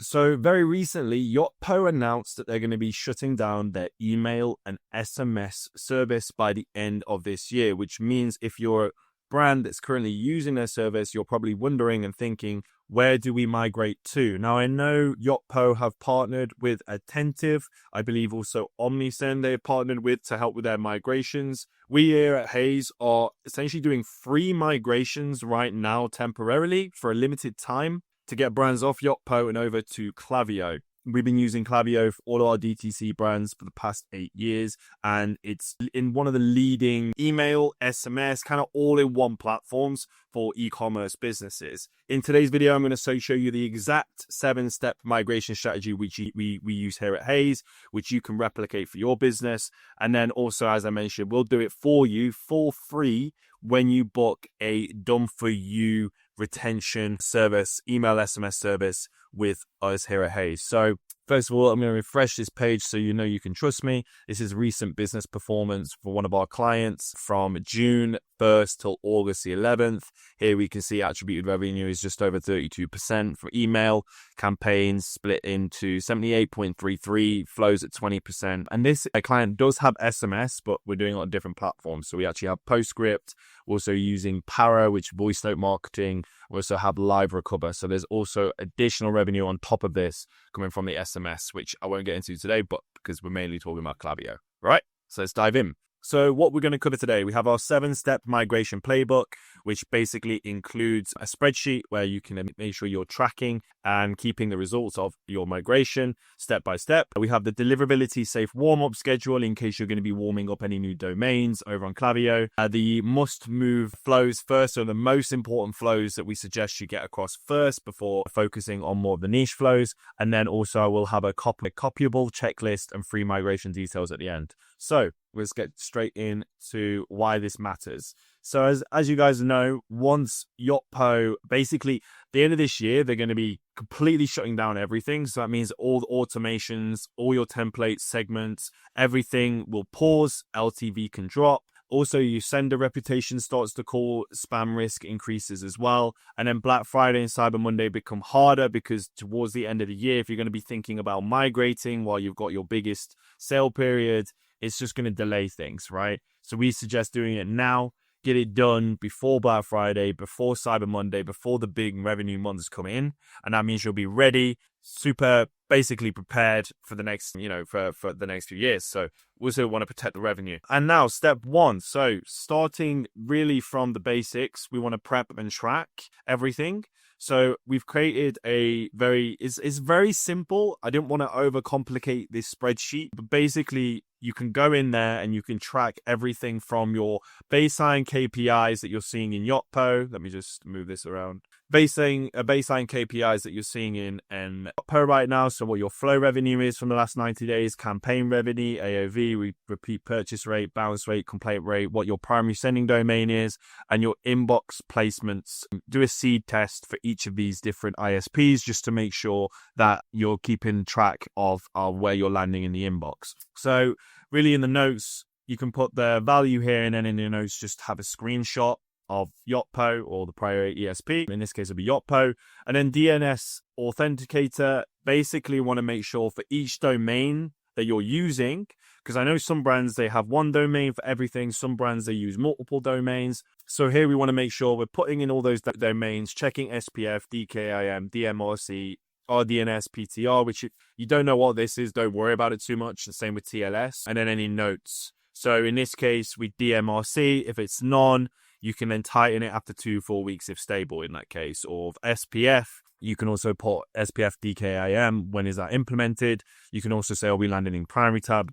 So very recently, Yotpo announced that they're going to be shutting down their email and SMS service by the end of this year, which means if you're a brand that's currently using their service, you're probably wondering and thinking, where do we migrate to? Now, I know Yotpo have partnered with Attentive. I believe also Omnisend they've partnered with to help with their migrations. We here at Hays are essentially doing free migrations right now temporarily for a limited time to get brands off Yotpo and over to Klaviyo. We've been using Klaviyo for all of our DTC brands for the past 8 years, and it's in one of the leading email, SMS, kind of all-in-one platforms for e-commerce businesses. In today's video, I'm going to show you the exact 7-step migration strategy which we use here at Hays, which you can replicate for your business. And then also, as I mentioned, we'll do it for you for free when you book a done-for-you retention service, email, SMS service with us here at Hays. So first of all, I'm going to refresh this page so you know you can trust me. This is recent business performance for one of our clients from June 1st till August the 11th. Here we can see attributed revenue is just over 32% for email campaigns, split into 78.33, flows at 20%. And this client does have SMS, but we're doing it on different platforms. So we actually have PostScript, we're also using Para, which is voice note marketing. We also have Live Recover. So there's also additional revenue on top of this coming from the SMS, which I won't get into today, but because we're mainly talking about Klaviyo. Right? So let's dive in. So what we're going to cover today, we have our 7-step migration playbook, which basically includes a spreadsheet where you can make sure you're tracking and keeping the results of your migration step by step. We have the Deliverability safe warm-up schedule in case you're going to be warming up any new domains over on Klaviyo. The must-move flows first, so the most important flows that we suggest you get across first before focusing on more of the niche flows. And then also I will have a copyable checklist and free migration details at the end. So let's get straight into why this matters. So as you guys know, once Yotpo, basically at the end of this year, they're going to be completely shutting down everything. So that means all the automations, all your templates, segments, everything will pause, LTV can drop. Also, your sender reputation starts to call, spam risk increases as well. And then Black Friday and Cyber Monday become harder because towards the end of the year, if you're going to be thinking about migrating while you've got your biggest sale period, it's just going to delay things, right? So we suggest doing it now, get it done before Black Friday, before Cyber Monday, before the big revenue months come in. And that means you'll be ready, super basically prepared for the next, for the next few years. So we also want to protect the revenue. And now step 1. So starting really from the basics, we want to prep and track everything. So we've created it's very simple. I didn't want to overcomplicate this spreadsheet, but basically you can go in there and you can track everything from your baseline KPIs that you're seeing in Yotpo. Let me just move this around. Baseline KPIs that you're seeing in Yotpo right now. So what your flow revenue is from the last 90 days, campaign revenue, AOV, repeat purchase rate, bounce rate, complaint rate, what your primary sending domain is, and your inbox placements. Do a seed test for each of these different ISPs just to make sure that you're keeping track of where you're landing in the inbox. So really in the notes, you can put the value here, and then in the notes, just have a screenshot of Yotpo or the prior ESP. In this case, it'll be Yotpo. And then DNS Authenticator, basically want to make sure for each domain that you're using, because I know some brands, they have one domain for everything. Some brands, they use multiple domains. So here we want to make sure we're putting in all those domains, checking SPF, DKIM, DMRC, RDNS, PTR, which if you don't know what this is, don't worry about it too much. The same with TLS. And then any notes. So in this case, with DMRC, if it's none, you can then tighten it after 2-4 weeks if stable in that case. Or SPF, you can also put SPF DKIM. When is that implemented? You can also say, are we landing in primary tab,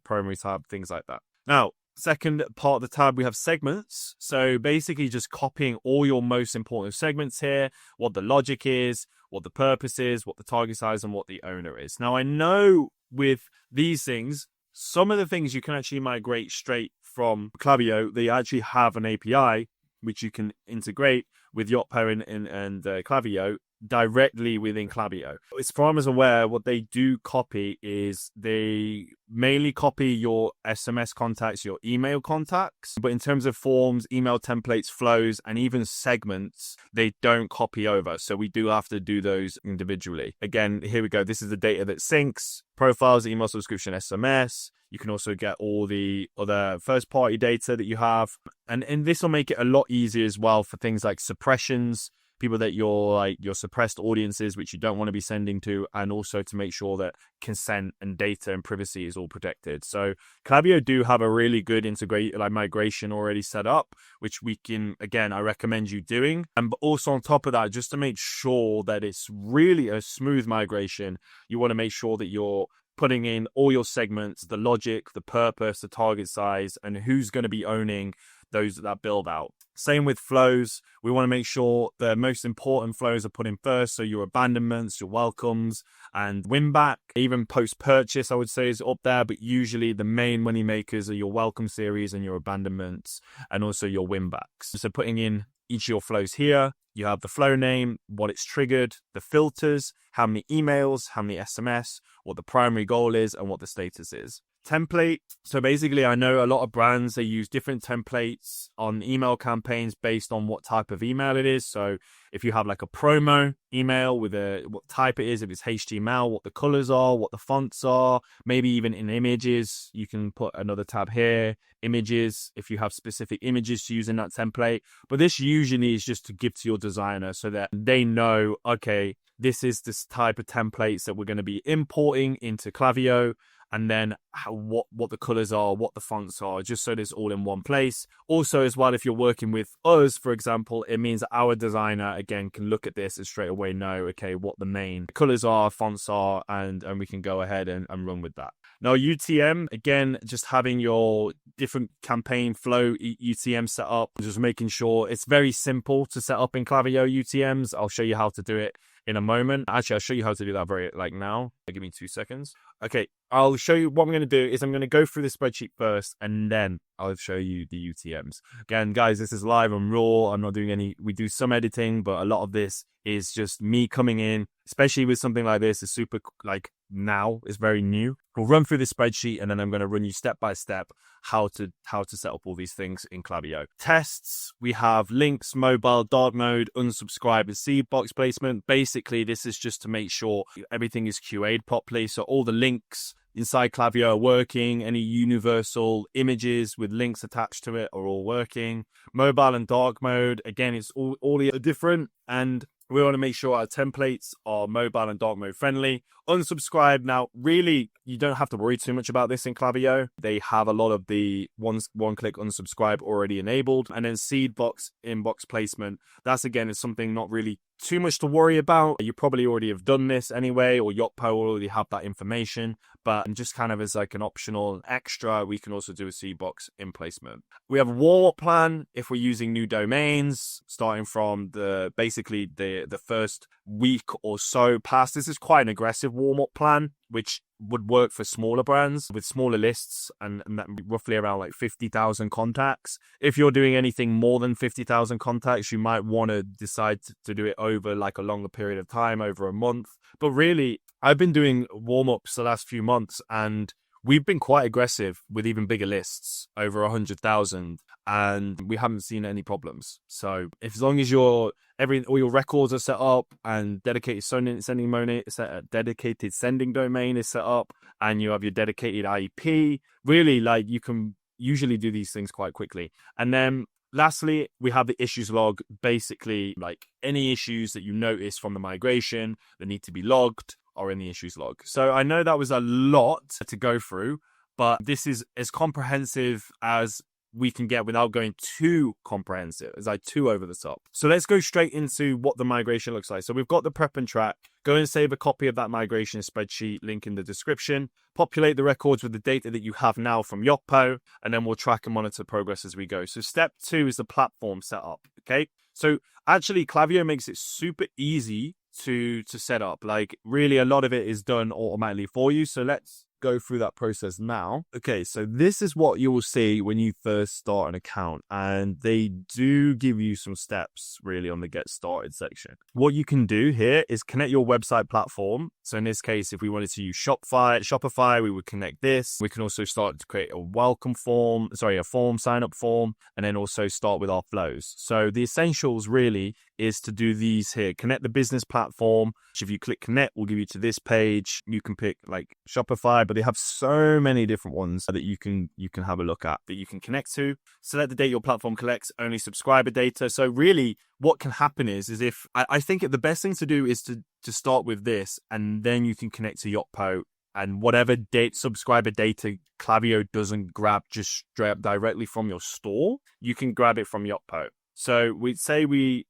things like that. Now, second part of the tab, we have segments. So basically just copying all your most important segments here, what the logic is, what the purpose is, what the target size, and what the owner is. Now, I know with these things, some of the things you can actually migrate straight from Klaviyo. They actually have an API which you can integrate with Yotpo and Klaviyo directly within Klaviyo. As far as I'm aware, what they do copy is they mainly copy your SMS contacts, your email contacts. But in terms of forms, email templates, flows, and even segments, they don't copy over. So we do have to do those individually. Again, here we go. This is the data that syncs, profiles, email subscription, SMS. You can also get all the other first-party data that you have. And this will make it a lot easier as well for things like suppressions, people that your suppressed audiences, which you don't want to be sending to, and also to make sure that consent and data and privacy is all protected. So Klaviyo do have a really good integrated migration already set up, which we can, again, I recommend you doing. And but also on top of that, just to make sure that it's really a smooth migration, you want to make sure that you're putting in all your segments, the logic, the purpose, the target size, and who's going to be owning that build out. Same with flows. We want to make sure the most important flows are put in first. So your abandonments, your welcomes, and win back. Even post purchase, I would say, is up there. But usually the main money makers are your welcome series and your abandonments, and also your win backs. So putting in each of your flows here, you have the flow name, what it's triggered, the filters, how many emails, how many SMS, what the primary goal is, and what the status is. Template. So basically, I know a lot of brands, they use different templates on email campaigns based on what type of email it is. So if you have like a promo email with what type it is, if it's HTML, what the colors are, what the fonts are, maybe even in images, you can put another tab here, images, if you have specific images to use in that template. But this usually is just to give to your designer so that they know, okay, this is this type of templates that we're going to be importing into Klaviyo, and then what the colors are, what the fonts are, just so it's all in one place. Also, as well, if you're working with us, for example, it means that our designer, again, can look at this and straight away know, okay, what the main colors are, fonts are, and we can go ahead and run with that. Now, UTM, again, just having your different campaign flow UTM set up, just making sure it's very simple to set up in Klaviyo UTMs. I'll show you how to do it in a moment. Actually, I'll show you how to do that now. Give me 2 seconds. Okay, I'll show you what I'm going to do is I'm going to go through the spreadsheet first, and then I'll show you the UTMs. Again, guys, this is live and raw. I'm not doing we do some editing, but a lot of this is just me coming in, especially with something like this. It's super, now it's very new. We'll run through the spreadsheet, and then I'm going to run you step by step how to set up all these things in Klaviyo. Tests, we have links, mobile, dark mode, unsubscribe, and seed box placement. Basically, this is just to make sure everything is QA'd properly. So all the links inside Klaviyo are working. Any universal images with links attached to it are all working. Mobile and dark mode, again, it's all different, and we want to make sure our templates are mobile and dark mode friendly. Unsubscribe, now really you don't have to worry too much about this in Klaviyo. They have a lot of the one-click unsubscribe already enabled. And then seed box inbox placement, that's again is something not really too much to worry about. You probably already have done this anyway, or Yotpo already have that information, but just kind of as like an optional extra, we can also do a seed box in placement. We have a warm-up plan if we're using new domains, starting from the first week or so past. This is quite an aggressive warm-up plan, which would work for smaller brands with smaller lists and that roughly around like 50,000 contacts. If you're doing anything more than 50,000 contacts, you might want to decide to do it over like a longer period of time, over a month. But really, I've been doing warm-ups the last few months, and we've been quite aggressive with even bigger lists, over 100,000, and we haven't seen any problems. So as long as all your records are set up and dedicated sending domain is set up, and you have your dedicated IP, really, like, you can usually do these things quite quickly. And then lastly, we have the issues log, basically like any issues that you notice from the migration that need to be logged are in the issues log. So I know that was a lot to go through, but this is as comprehensive as we can get without going too comprehensive, as too over the top. So let's go straight into what the migration looks like. So we've got the prep and track. Go and save a copy of that migration spreadsheet, link in the description. Populate the records with the data that you have now from Yotpo, and then we'll track and monitor progress as we go. So step 2 is the platform setup, okay? So actually, Klaviyo makes it super easy to set up. Like, really, a lot of it is done automatically for you. So let's go through that process now. Okay, so this is what you will see when you first start an account, and they do give you some steps really on the get started section. What you can do here is connect your website platform. So in this case, if we wanted to use Shopify, we would connect this. We can also start to create a form, sign up form, and then also start with our flows. So the essentials really is to do these here. Connect the business platform, which if you click connect will give you to this page. You can pick like Shopify, but they have so many different ones that you can have a look at that you can connect to. Select the data your platform collects only subscriber data. So really what can happen is if I think the best thing to do is to start with this, and then you can connect to Yotpo, and whatever subscriber data Klaviyo doesn't grab just straight up directly from your store, you can grab it from Yotpo. So we'd say we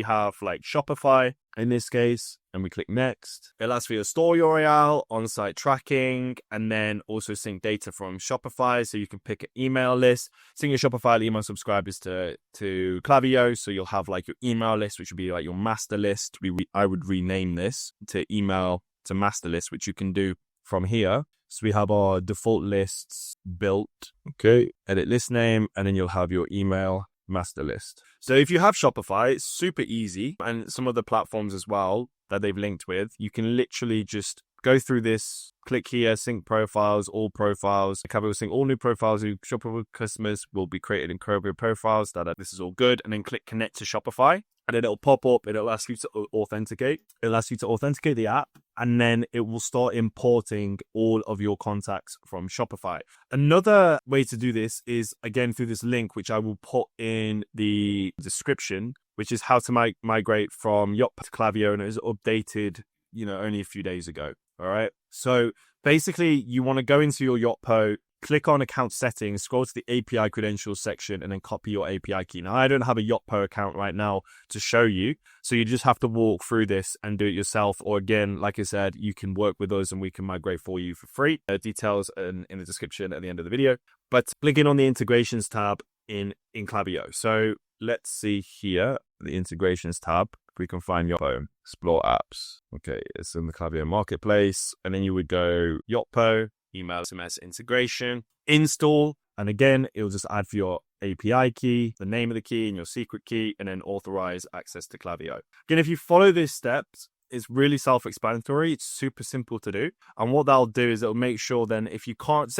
have like Shopify in this case, and we click next. It'll ask for your store URL, on-site tracking, and then also sync data from Shopify. So you can pick an email list, sync your Shopify email subscribers to Klaviyo. So you'll have like your email list, which would be like your master list. I would rename this to email to master list, which you can do from here. So we have our default lists built. Okay, edit list name, and then you'll have your email master list. So if you have Shopify, it's super easy, and some other platforms as well that they've linked with, you can literally just go through this, click here, sync profiles, all profiles. Klaviyo will sync all new profiles who Shopify customers will be created in Klaviyo profiles. This is all good. And then click connect to Shopify. And then it'll pop up, it'll ask you to authenticate. It'll ask you to authenticate the app, and then it will start importing all of your contacts from Shopify. Another way to do this is, again, through this link, which I will put in the description, which is how to migrate from Yotpo to Klaviyo, and it was updated, only a few days ago. All right. So basically, you want to go into your Yotpo, click on account settings, scroll to the API credentials section, and then copy your API key. Now, I don't have a Yotpo account right now to show you, so you just have to walk through this and do it yourself. Or again, like I said, you can work with us and we can migrate for you for free. Details in the description at the end of the video. But clicking on the integrations tab in Klaviyo. So let's see here, the integrations tab. If we can find Yotpo, explore apps. Okay, it's in the Klaviyo marketplace. And then you would go Yotpo, email SMS integration, install, and again, it will just add for your API key, the name of the key and your secret key, and then authorize access to Klaviyo. Again, if you follow these steps, it's really self-explanatory. It's super simple to do. And what that'll do is it'll make sure then if you can't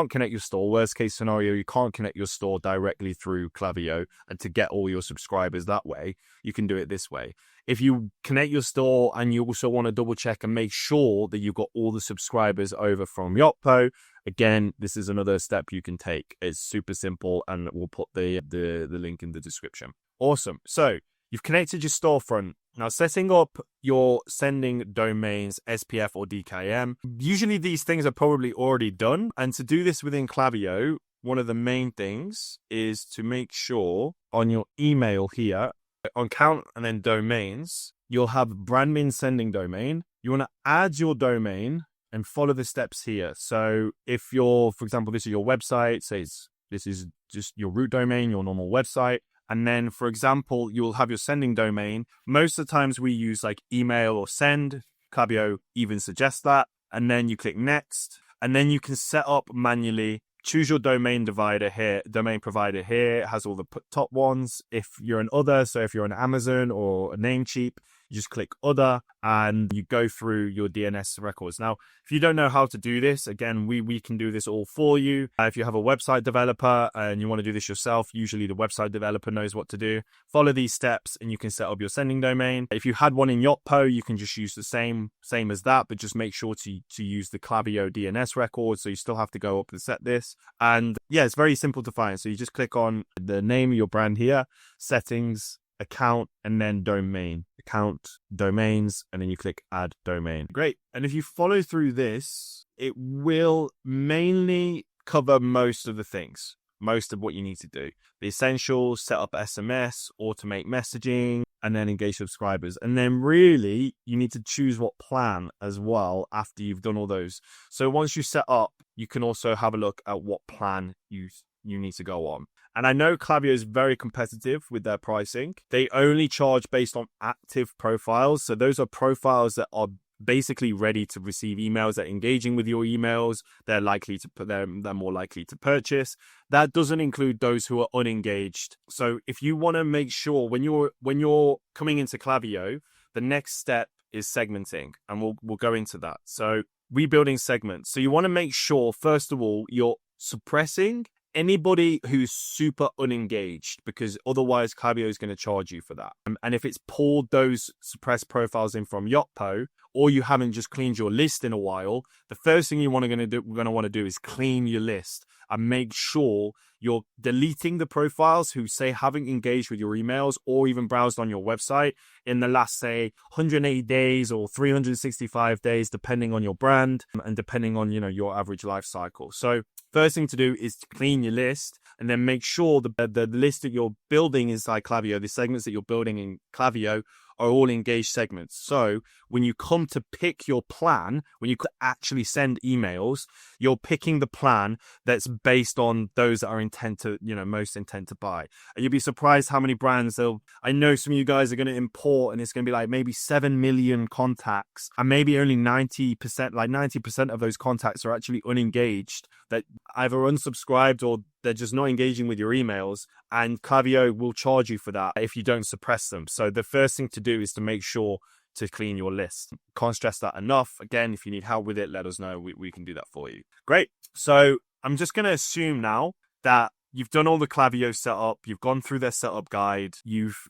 connect your store, worst case scenario, you can't connect your store directly through Klaviyo and to get all your subscribers that way, you can do it this way. If you connect your store and you also want to double check and make sure that you've got all the subscribers over from Yotpo, again, this is another step you can take. It's super simple, and we'll put the link in the description. Awesome. So you've connected your storefront. Now, setting up your sending domains, SPF or DKIM, usually these things are probably already done. And to do this within Klaviyo, one of the main things is to make sure on your email here, on account and then domains, you'll have brand name sending domain. You want to add your domain and follow the steps here. So if for example, this is your website, say this is just your root domain, your normal website. And then, for example, you'll have your sending domain. Most of the times we use like email or send. Klaviyo even suggests that. And then you click next. And then you can set up manually, choose your domain provider here. It has all the top ones. If you're an other, so if you're on Amazon or a Namecheap, you just click other and you go through your DNS records. Now, if you don't know how to do this, again, we can do this all for you. If you have a website developer and you want to do this yourself, usually the website developer knows what to do. Follow these steps and you can set up your sending domain. If you had one in Yotpo, you can just use the same as that, but just make sure to use the Klaviyo DNS record. So you still have to go up and set this. And yeah, it's very simple to find. So you just click on the name of your brand here, settings, account, and then domain. Account, domains, and then you click add domain. Great. And if you follow through this, it will mainly cover most of the things, most of what you need to do. The essentials, set up SMS, automate messaging, and then engage subscribers. And then really, you need to choose what plan as well after you've done all those. So once you set up, you can also have a look at what plan you need to go on. And I know Klaviyo is very competitive with their pricing. They only charge based on active profiles. So those are profiles that are basically ready to receive emails. They're engaging with your emails. They're more likely to purchase. That doesn't include those who are unengaged. So if you want to make sure when you're coming into Klaviyo, the next step is segmenting, and we'll go into that. So rebuilding segments. So you want to make sure, first of all, you're suppressing anybody who's super unengaged, because otherwise Klaviyo is going to charge you for that. And if it's pulled those suppressed profiles in from Yotpo, or you haven't just cleaned your list in a while, the first thing we're going to want to do is clean your list and make sure you're deleting the profiles who say haven't engaged with your emails or even browsed on your website in the last, say, 180 days or 365 days, depending on your brand and depending on, your average life cycle. So first thing to do is to clean your list, and then make sure the list that you're building inside Klaviyo, the segments that you're building in Klaviyo, are all engaged segments. So when you come to pick your plan, when you actually send emails, you're picking the plan that's based on those that are most intent to buy. And you'll be surprised how many brands I know some of you guys are going to import, and it's going to be like maybe 7 million contacts, and maybe only 90% of those contacts are actually unengaged, that either unsubscribed or they're just not engaging with your emails, and Klaviyo will charge you for that if you don't suppress them. So the first thing to do is to make sure to clean your list. Can't stress that enough. Again, if you need help with it, let us know. We can do that for you. Great. So I'm just going to assume now that you've done all the Klaviyo setup. You've gone through their setup guide.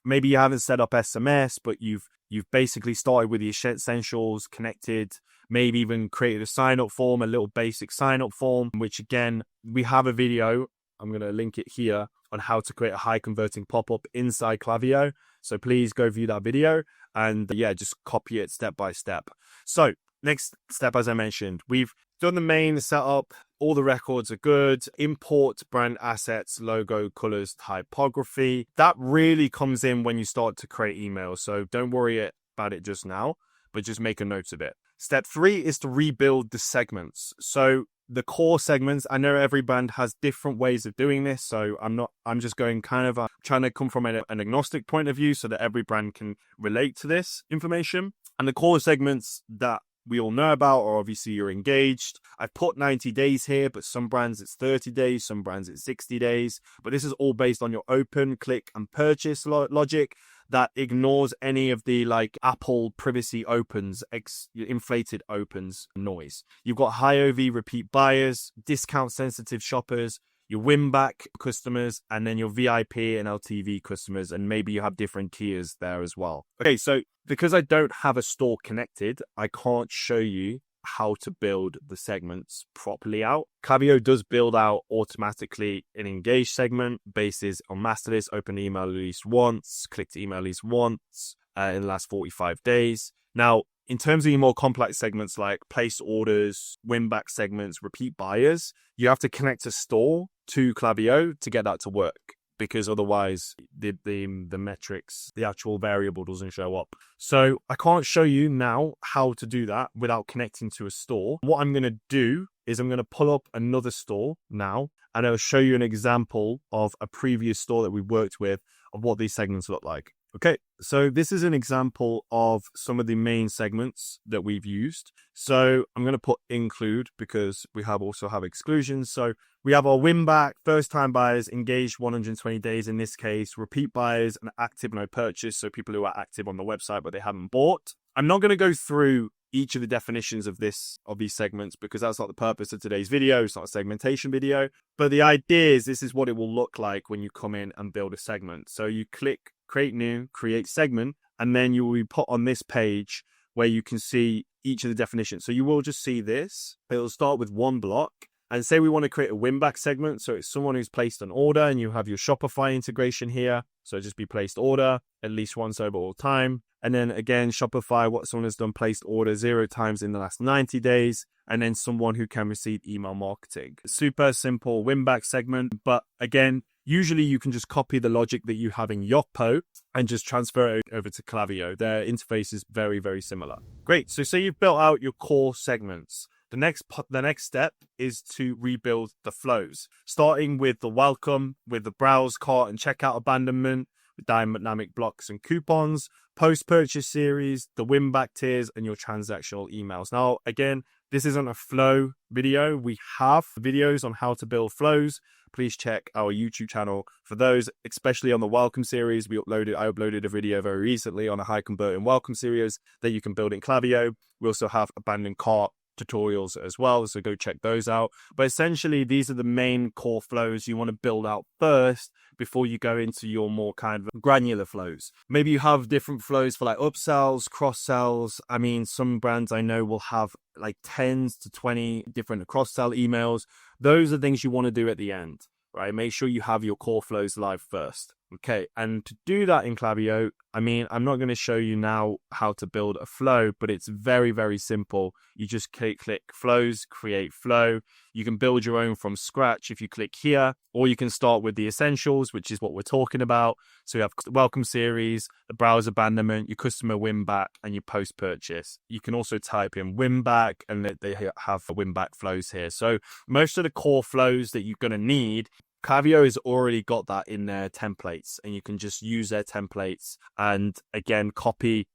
Maybe you haven't set up SMS, but you've basically started with the essentials, connected, maybe even created a sign-up form, a little basic sign-up form, which again, we have a video. I'm going to link it here on how to create a high converting pop-up inside Klaviyo. So please go view that video and just copy it step by step. So next step, as I mentioned, we've done the main setup. All the records are good. Import brand assets, logo, colors, typography. That really comes in when you start to create emails. So don't worry about it just now, but just make a note of it. Step 3 is to rebuild the segments. So the core segments, I know every brand has different ways of doing this. So I'm just going kind of trying to come from an agnostic point of view so that every brand can relate to this information. And the core segments that we all know about are obviously you're engaged. I've put 90 days here, but some brands it's 30 days, some brands it's 60 days. But this is all based on your open, click, and purchase logic that ignores any of the Apple privacy opens, inflated opens noise. You've got high OV repeat buyers, discount sensitive shoppers, your win back customers, and then your VIP and LTV customers, and maybe you have different tiers there as well. Okay, so because I don't have a store connected, I can't show you how to build the segments properly out. Klaviyo does build out automatically an engaged segment basis on master list, open email at least once, click to email at least once in the last 45 days. Now, in terms of your more complex segments like place orders, win back segments, repeat buyers, you have to connect a store to Klaviyo to get that to work, because otherwise the metrics, the actual variable doesn't show up. So I can't show you now how to do that without connecting to a store. What I'm going to do is I'm going to pull up another store now, and I'll show you an example of a previous store that we worked with of what these segments look like. Okay, so this is an example of some of the main segments that we've used. So I'm going to put include because we also have exclusions. So we have our win back, first time buyers, engaged 120 days in this case, repeat buyers, and active no purchase. So people who are active on the website, but they haven't bought. I'm not going to go through each of the definitions of these segments because that's not the purpose of today's video. It's not a segmentation video, but the idea is this is what it will look like when you come in and build a segment. So you click create new, create segment, and then you will be put on this page where you can see each of the definitions. So you will just see this. It'll start with one block. And say we want to create a win back segment. So it's someone who's placed an order and you have your Shopify integration here. So just be placed order at least once over all time. And then again, Shopify, what someone has done, placed order 0 times in the last 90 days. And then someone who can receive email marketing. Super simple win back segment. But again, usually you can just copy the logic that you have in Yotpo and just transfer it over to Klaviyo. Their interface is very, very similar. Great. So say you've built out your core segments. The next step is to rebuild the flows, starting with the welcome, with the browse, cart, and checkout abandonment, dynamic blocks and coupons, post-purchase series, the win-back tiers, and your transactional emails. Now, again, this isn't a flow video. We have videos on how to build flows. Please check our YouTube channel for those, especially on the welcome series. I uploaded a video very recently on a high converting welcome series that you can build in Klaviyo. We also have abandoned cart tutorials as well, so go check those out. But essentially, these are the main core flows you want to build out first before you go into your more kind of granular flows. Maybe you have different flows for like upsells, cross sells. I mean, some brands I know will have like 10 to 20 different cross sell emails. Those are things you want to do at the end, right? Make sure you have your core flows live first. Okay, and to do that in Klaviyo, I mean, I'm not going to show you now how to build a flow, but it's very, very simple. You just click flows, create flow. You can build your own from scratch if you click here, or you can start with the essentials, which is what we're talking about. So you have the welcome series, the browse abandonment, your customer win back, and your post purchase. You can also type in win back, and they have win back flows here. So most of the core flows that you're going to need, Klaviyo has already got that in their templates, and you can just use their templates and again copy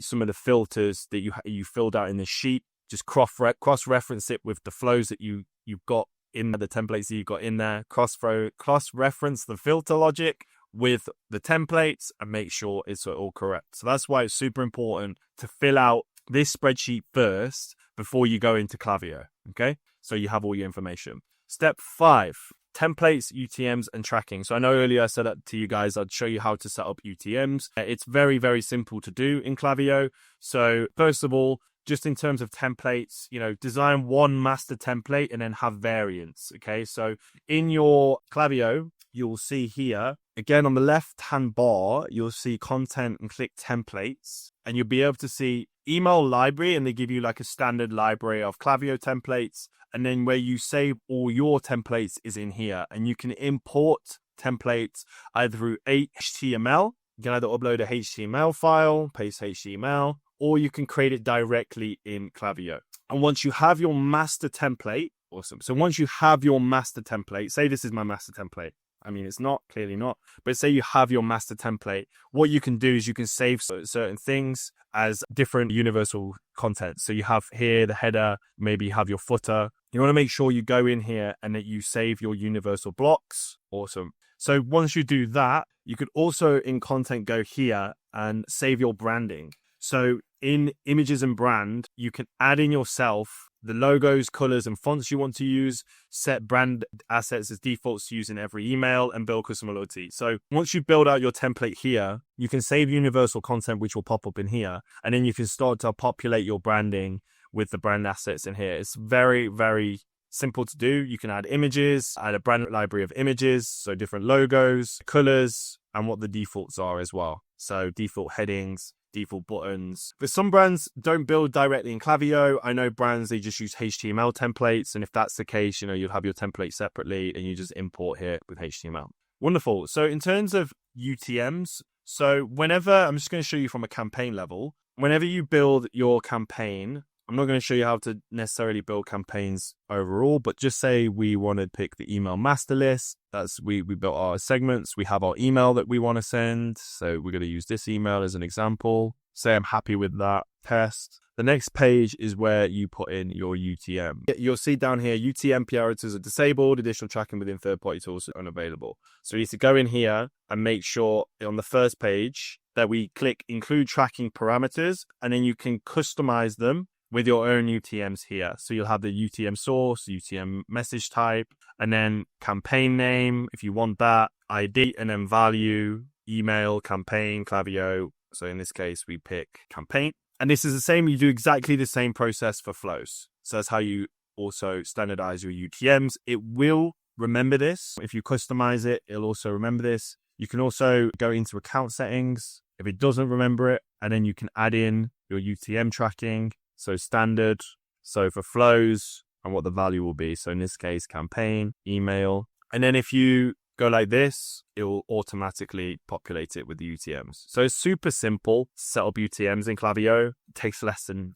some of the filters that you filled out in the sheet. Just cross-reference it with the flows that you've got in the templates that you've got in there. Cross-reference the filter logic with the templates and make sure it's all correct. So that's why it's super important to fill out this spreadsheet first before you go into Klaviyo. Okay, so you have all your information. Step 5. Templates, UTMs, and tracking. So I know earlier I said that to you guys, I'd show you how to set up UTMs. It's very, very simple to do in Klaviyo. So first of all, just in terms of templates, design one master template and then have variants. Okay, so in your Klaviyo, you'll see here, again, on the left-hand bar, you'll see content and click templates, and you'll be able to see email library, and they give you like a standard library of Klaviyo templates. And then where you save all your templates is in here, and you can import templates either through HTML. You can either upload a HTML file, paste HTML, or you can create it directly in Klaviyo. And once you have your master template, awesome. So once you have your master template, say this is my master template. I mean, it's not, clearly not, but say you have your master template. What you can do is you can save certain things as different universal content. So you have here the header, maybe you have your footer. You want to make sure you go in here and that you save your universal blocks. Awesome. So once you do that, you could also in content go here and save your branding. So in images and brand, you can add in yourself the logos, colors, and fonts you want to use, set brand assets as defaults to use in every email, and build customer loyalty. So once you build out your template here, you can save universal content, which will pop up in here, and then you can start to populate your branding with the brand assets in here. It's very, very simple to do. You can add images, add a brand library of images, so different logos, colors, and what the defaults are as well. So default headings, default buttons. But some brands don't build directly in Klaviyo. I know brands, they just use HTML templates. And if that's the case, you'll have your template separately and you just import here with HTML. Wonderful. So in terms of UTMs, so whenever, I'm just going to show you from a campaign level, whenever you build your campaign, I'm not going to show you how to necessarily build campaigns overall, but just say we want to pick the email master list. That's we built our segments. We have our email that we want to send. So we're going to use this email as an example. Say I'm happy with that test. The next page is where you put in your UTM. You'll see down here, UTM parameters are disabled, additional tracking within third-party tools are unavailable. So you need to go in here and make sure on the first page that we click include tracking parameters, and then you can customize them with your own UTMs here. So you'll have the UTM source, UTM message type, and then campaign name, if you want that, ID, and then value, email, campaign, Klaviyo. So in this case, we pick campaign. And this is the same, you do exactly the same process for flows. So that's how you also standardize your UTMs. It will remember this. If you customize it, it'll also remember this. You can also go into account settings if it doesn't remember it, and then you can add in your UTM tracking. So standard, so for flows and what the value will be. So in this case, campaign, email. And then if you go like this, it will automatically populate it with the UTMs. So it's super simple. Set up UTMs in Klaviyo. It takes less than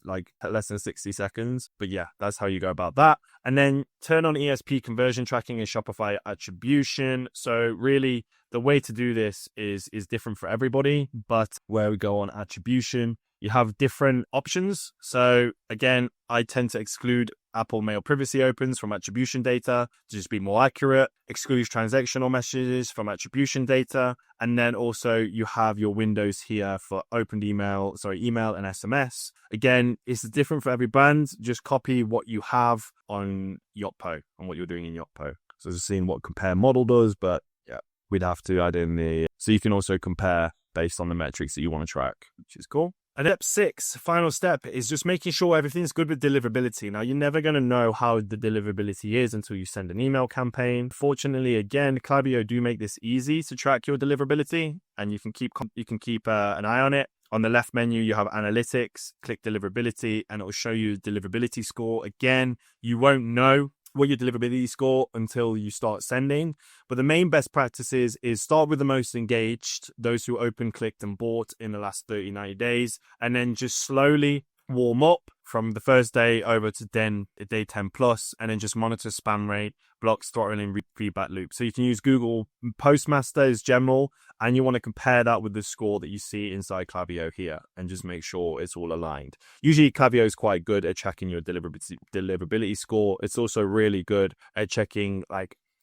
60 seconds. But yeah, that's how you go about that. And then turn on ESP conversion tracking and Shopify attribution. So really, the way to do this is different for everybody. But where we go on attribution, you have different options. So again, I tend to exclude Apple Mail Privacy Opens from attribution data to just be more accurate, excludes transactional messages from attribution data. And then also you have your windows here for email and SMS. Again, it's different for every brand. Just copy what you have on Yotpo and what you're doing in Yotpo. So just seeing what compare model does, but yeah, we'd have to add in so you can also compare based on the metrics that you want to track, which is cool. And step 6, final step, is just making sure everything's good with deliverability. Now, you're never going to know how the deliverability is until you send an email campaign. Fortunately, again, Klaviyo do make this easy to track your deliverability, and you can keep an eye on it. On the left menu, you have analytics, click deliverability, and it will show you deliverability score. Again, you won't know what your deliverability score until you start sending. But the main best practices is start with the most engaged, those who opened, clicked, and bought in the last 30, 90 days, and then just slowly warm up from the first day over to day 10 plus, and then just monitor spam rate, blocks, throttling, feedback loop. So you can use Google Postmaster as general, and you want to compare that with the score that you see inside Klaviyo here, and just make sure it's all aligned. Usually Klaviyo is quite good at checking your deliverability score. It's also really good at checking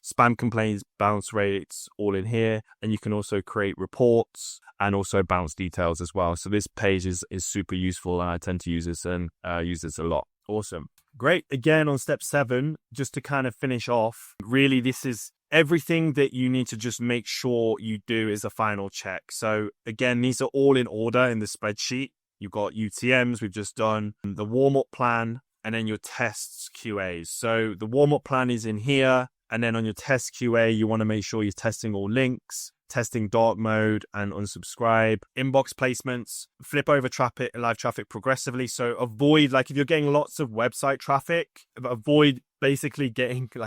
spam complaints, bounce rates, all in here. And you can also create reports and also bounce details as well. So this page is super useful, and I tend to use this and use this a lot. Awesome. Great. Again, on step 7, just to kind of finish off, really this is everything that you need to just make sure you do is a final check. So again, these are all in order in the spreadsheet. You've got UTMs, we've just done the warm-up plan, and then your tests QAs. So the warm-up plan is in here. And then on your test QA, you want to make sure you're testing all links, testing dark mode and unsubscribe, inbox placements, flip over live traffic progressively. So avoid, if you're getting lots of website traffic, avoid basically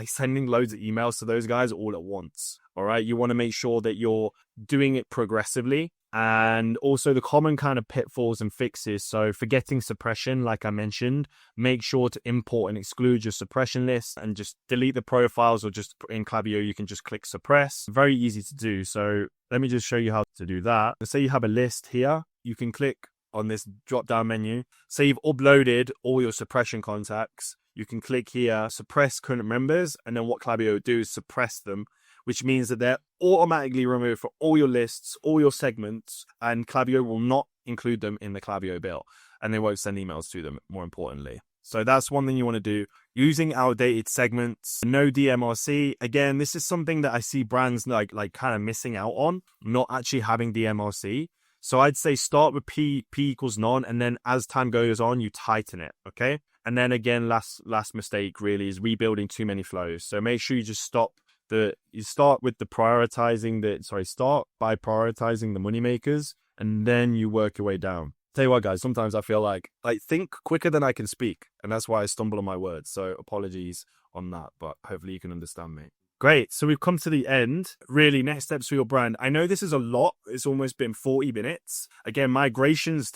sending loads of emails to those guys all at once. All right. You want to make sure that you're doing it progressively. And also the common kind of pitfalls and fixes. So forgetting suppression, like I mentioned, make sure to import and exclude your suppression list and just delete the profiles, or just in Klaviyo, you can just click suppress. Very easy to do. So let me just show you how to do that. Let's say you have a list here. You can click on this drop down menu. Say you've uploaded all your suppression contacts. You can click here, suppress current members. And then what Klaviyo will do is suppress them, which means that they're automatically removed for all your lists, all your segments, and Klaviyo will not include them in the Klaviyo bill, and they won't send emails to them, more importantly. So that's one thing you want to do. Using outdated segments, no DMRC. Again, this is something that I see brands kind of missing out on, not actually having DMRC. So I'd say start with P equals none, and then as time goes on, you tighten it, okay? And then again, last mistake really is rebuilding too many flows. So make sure you just start by prioritizing the money makers, and then you work your way down. Tell you what, guys, sometimes I feel like think quicker than I can speak, and that's why I stumble on my words. So apologies on that, but hopefully you can understand me. Great. So we've come to the end. Really, next steps for your brand. I know this is a lot. It's almost been 40 minutes. Again, migrations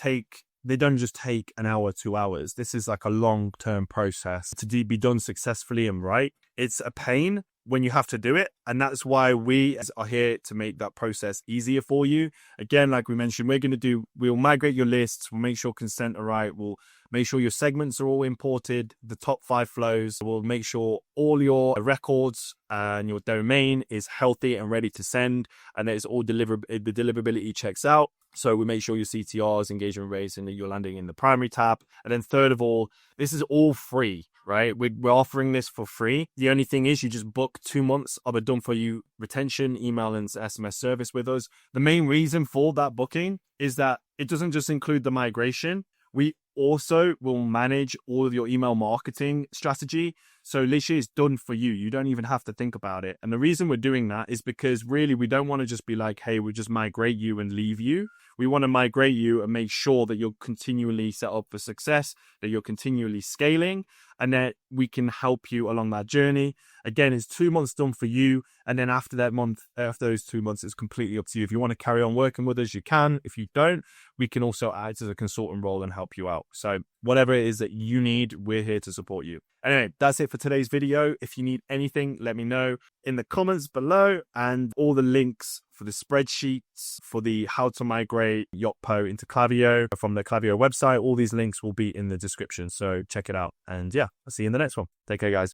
they don't just take an hour, 2 hours. This is like a long-term process to be done successfully and right. It's a pain when you have to do it. And that's why we are here to make that process easier for you. Again, like we mentioned, we'll migrate your lists. We'll make sure consent are right. We'll make sure your segments are all imported, the top 5 flows. We'll make sure all your records and your domain is healthy and ready to send, and that it's all the deliverability checks out. So we make sure your CTRs, engagement rates, and you're landing in the primary tab. And then third of all, this is all free, right? We're offering this for free. The only thing is you just book 2 months of a done for you retention, email and SMS service with us. The main reason for that booking is that it doesn't just include the migration. We also will manage all of your email marketing strategy. So literally it's done for you. You don't even have to think about it. And the reason we're doing that is because really we don't want to just be like, hey, we'll just migrate you and leave you. We want to migrate you and make sure that you're continually set up for success, that you're continually scaling, and that we can help you along that journey. Again, it's 2 months done for you. And then after those 2 months, it's completely up to you. If you want to carry on working with us, you can. If you don't, we can also act as a consultant role and help you out. So whatever it is that you need, we're here to support you. Anyway, that's it for today's video. If you need anything, let me know in the comments below, and all the links for the spreadsheets, for the how to migrate Yotpo into Klaviyo from the Klaviyo website, all these links will be in the description. So check it out. And yeah, I'll see you in the next one. Take care, guys.